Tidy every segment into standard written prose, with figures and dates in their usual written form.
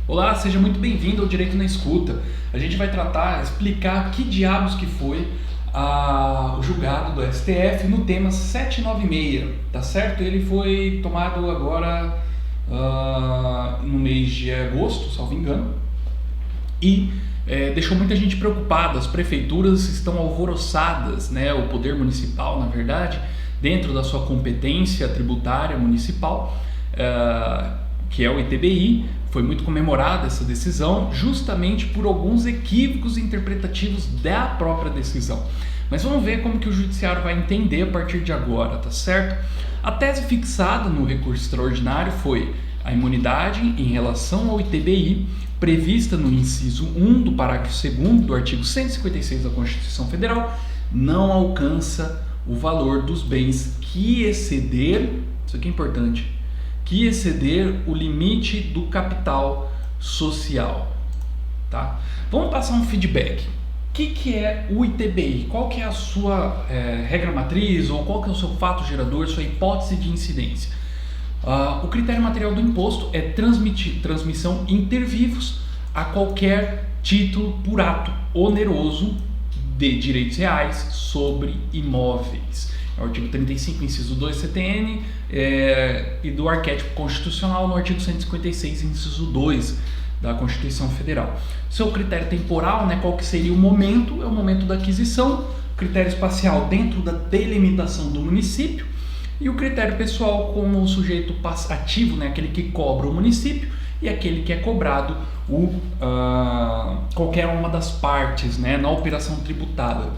Olá, seja muito bem-vindo ao Direito na Escuta. A gente vai explicar que diabos que foi o julgado do STF no tema 796, tá certo? Ele foi tomado agora no mês de agosto, salvo engano, e deixou muita gente preocupada. As prefeituras estão alvoroçadas, né? O poder municipal, na verdade, dentro da sua competência tributária municipal, que é o ITBI, foi muito comemorada essa decisão justamente por alguns equívocos interpretativos da própria decisão. Mas vamos ver como que o judiciário vai entender a partir de agora, tá certo? A tese fixada no recurso extraordinário foi a imunidade em relação ao ITBI prevista no inciso 1 do parágrafo 2º do artigo 156 da Constituição Federal não alcança o valor dos bens que exceder, isso aqui é importante, que exceder o limite do capital social, tá? Vamos passar um feedback. O que é o ITBI? Qual que é a sua regra matriz, ou qual que é o seu fato gerador, sua hipótese de incidência? O critério material do imposto é transmissão inter vivos a qualquer título por ato oneroso de direitos reais sobre imóveis. É o artigo 35, inciso 2 CTN, e do arquétipo constitucional no artigo 156, inciso 2 da Constituição Federal. Seu critério temporal, né, qual que seria o momento? É o momento da aquisição. Critério espacial dentro da delimitação do município. E o critério pessoal como o sujeito ativo, né, aquele que cobra o município, e aquele que é cobrado qualquer uma das partes, né, na operação tributada,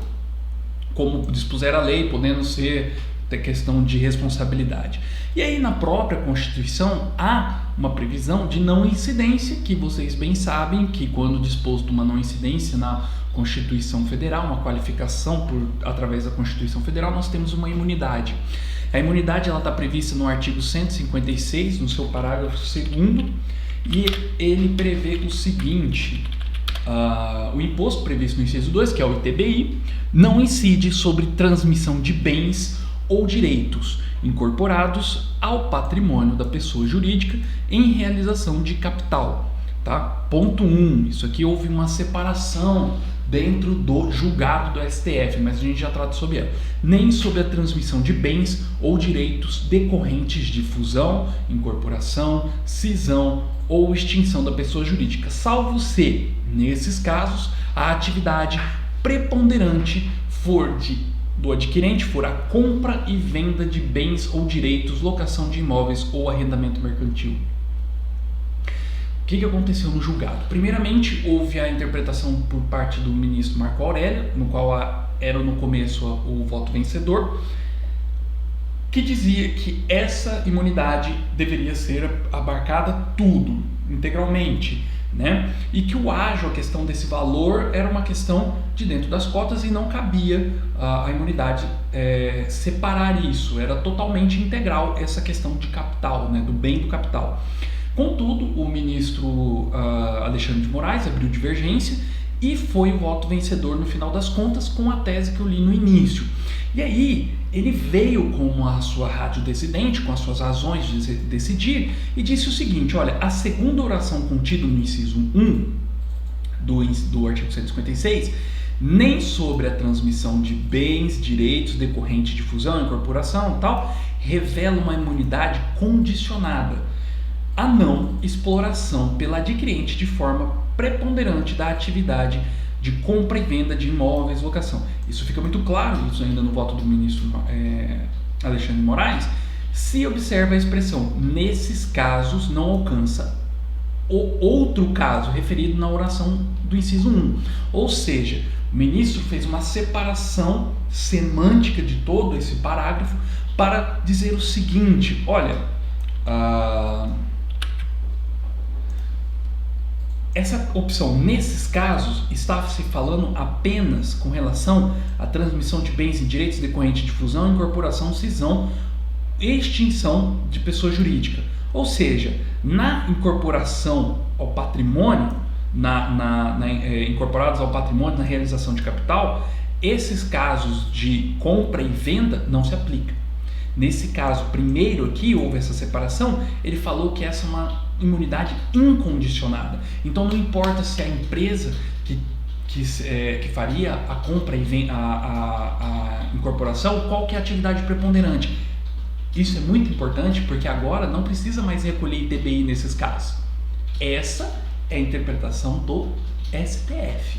como dispuser a lei, podendo ser questão de responsabilidade. E aí na própria Constituição há uma previsão de não incidência, que vocês bem sabem que quando disposto uma não incidência na Constituição Federal, uma qualificação através da Constituição Federal, nós temos uma imunidade. A imunidade está prevista no artigo 156, no seu parágrafo 2º, e ele prevê o seguinte: o imposto previsto no inciso 2, que é o ITBI, não incide sobre transmissão de bens ou direitos incorporados ao patrimônio da pessoa jurídica em realização de capital. Tá? Ponto 1. Isso aqui houve uma separação dentro do julgado do STF, mas a gente já trata sobre ela. Nem sobre a transmissão de bens ou direitos decorrentes de fusão, incorporação, cisão ou extinção da pessoa jurídica, salvo se, nesses casos, a atividade preponderante do adquirente for a compra e venda de bens ou direitos, locação de imóveis ou arrendamento mercantil. O que aconteceu no julgado? Primeiramente, houve a interpretação por parte do ministro Marco Aurélio, no qual era no começo o voto vencedor, que dizia que essa imunidade deveria ser abarcada tudo, integralmente, né? E que o ágio, a questão desse valor, era uma questão de dentro das cotas e não cabia a imunidade separar isso, era totalmente integral essa questão de capital, né? Do bem do capital. Contudo, o ministro Alexandre de Moraes abriu divergência e foi o voto vencedor no final das contas, com a tese que eu li no início. E aí ele veio com a sua rádio decidente, com as suas razões de decidir, e disse o seguinte: olha, a segunda oração contida no inciso 1 do artigo 156, nem sobre a transmissão de bens, direitos decorrentes de fusão, incorporação e tal, revela uma imunidade condicionada a não exploração pela adquirente de forma preponderante da atividade de compra e venda de imóveis, locação. Isso fica muito claro, isso ainda no voto do ministro Alexandre de Moraes, se observa a expressão nesses casos não alcança o outro caso referido na oração do inciso 1. Ou seja, o ministro fez uma separação semântica de todo esse parágrafo para dizer o seguinte: olha, essa opção, nesses casos, está se falando apenas com relação à transmissão de bens e direitos decorrentes de fusão, incorporação, cisão e extinção de pessoa jurídica. Ou seja, na incorporação ao patrimônio, incorporados ao patrimônio na realização de capital, esses casos de compra e venda não se aplicam. Nesse caso primeiro aqui, houve essa separação, ele falou que essa é uma imunidade incondicionada. Então não importa se a empresa que faria a compra e a incorporação, qual que é a atividade preponderante. Isso é muito importante porque agora não precisa mais recolher ITBI nesses casos. Essa é a interpretação do STF.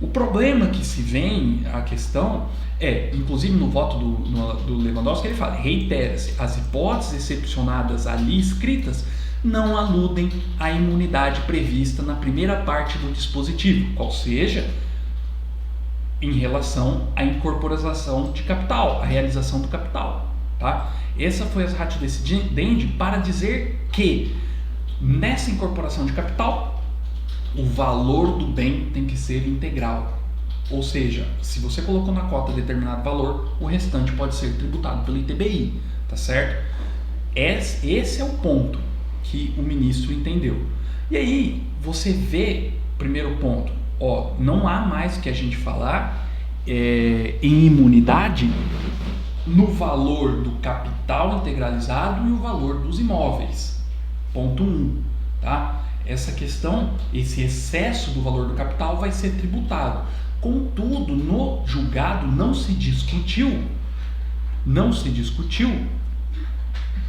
O problema que se vem, a questão é, inclusive no voto do Lewandowski, ele fala, reitera-se, as hipóteses excepcionadas ali escritas não aludem à imunidade prevista na primeira parte do dispositivo, qual seja, em relação à incorporação de capital, à realização do capital. Tá? Essa foi a ratio decidendi para dizer que nessa incorporação de capital, o valor do bem tem que ser integral. Ou seja, se você colocou na cota determinado valor, o restante pode ser tributado pelo ITBI, tá certo? Esse é o ponto que o ministro entendeu. E aí, você vê, primeiro ponto, não há mais que a gente falar em imunidade no valor do capital integralizado e o valor dos imóveis. Ponto 1, tá? Essa questão, esse excesso do valor do capital vai ser tributado. Contudo, no julgado não se discutiu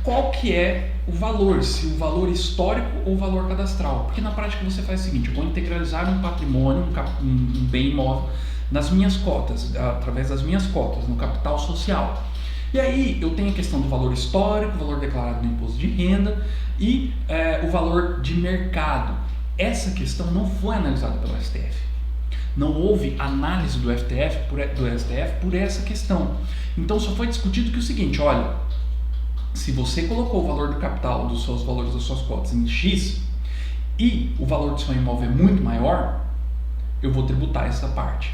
qual que é o valor, se o valor histórico ou o valor cadastral. Porque na prática você faz o seguinte, eu vou integralizar um patrimônio, um bem imóvel, nas minhas cotas, através das minhas cotas, no capital social. E aí eu tenho a questão do valor histórico, o valor declarado no imposto de renda e o valor de mercado. Essa questão não foi analisada pelo STF. Não houve análise do STF por essa questão. Então só foi discutido que o seguinte, olha, se você colocou o valor do capital dos seus valores das suas cotas em X e o valor do seu imóvel é muito maior, eu vou tributar essa parte.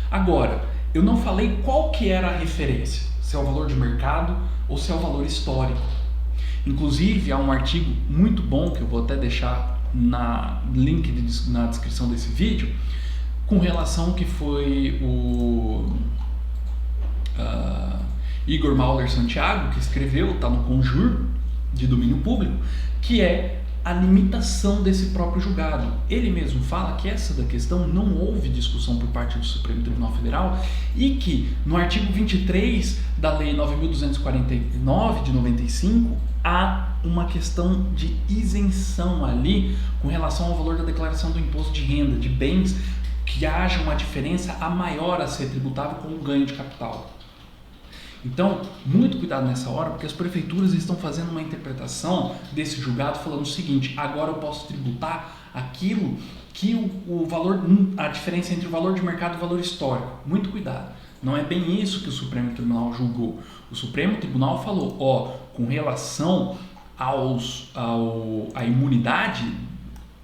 Agora, eu não falei qual que era a referência, se é o valor de mercado ou se é o valor histórico. Inclusive, há um artigo muito bom que eu vou até deixar link na descrição desse vídeo, com relação ao que foi o Igor Mauler Santiago, que escreveu, está no Conjur, de domínio público, que é a limitação desse próprio julgado. Ele mesmo fala que essa da questão não houve discussão por parte do Supremo Tribunal Federal e que no artigo 23 da Lei 9.249 de 95 há uma questão de isenção ali com relação ao valor da declaração do imposto de renda de bens que haja uma diferença a maior a ser tributável com um ganho de capital. Então, muito cuidado nessa hora, porque as prefeituras estão fazendo uma interpretação desse julgado falando o seguinte, agora eu posso tributar aquilo que o valor, a diferença entre o valor de mercado e o valor histórico. Muito cuidado. Não é bem isso que o Supremo Tribunal julgou. O Supremo Tribunal falou, com relação à imunidade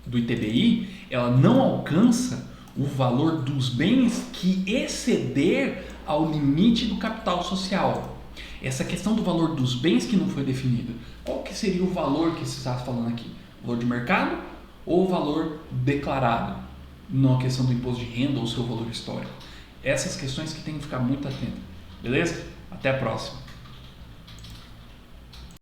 do ITBI, ela não alcança o valor dos bens que exceder ao limite do capital social. Essa questão do valor dos bens que não foi definida. Qual que seria o valor que você está falando aqui? O valor de mercado ou o valor declarado? Na questão do imposto de renda ou seu valor histórico. Essas questões que tem que ficar muito atento. Beleza? Até a próxima.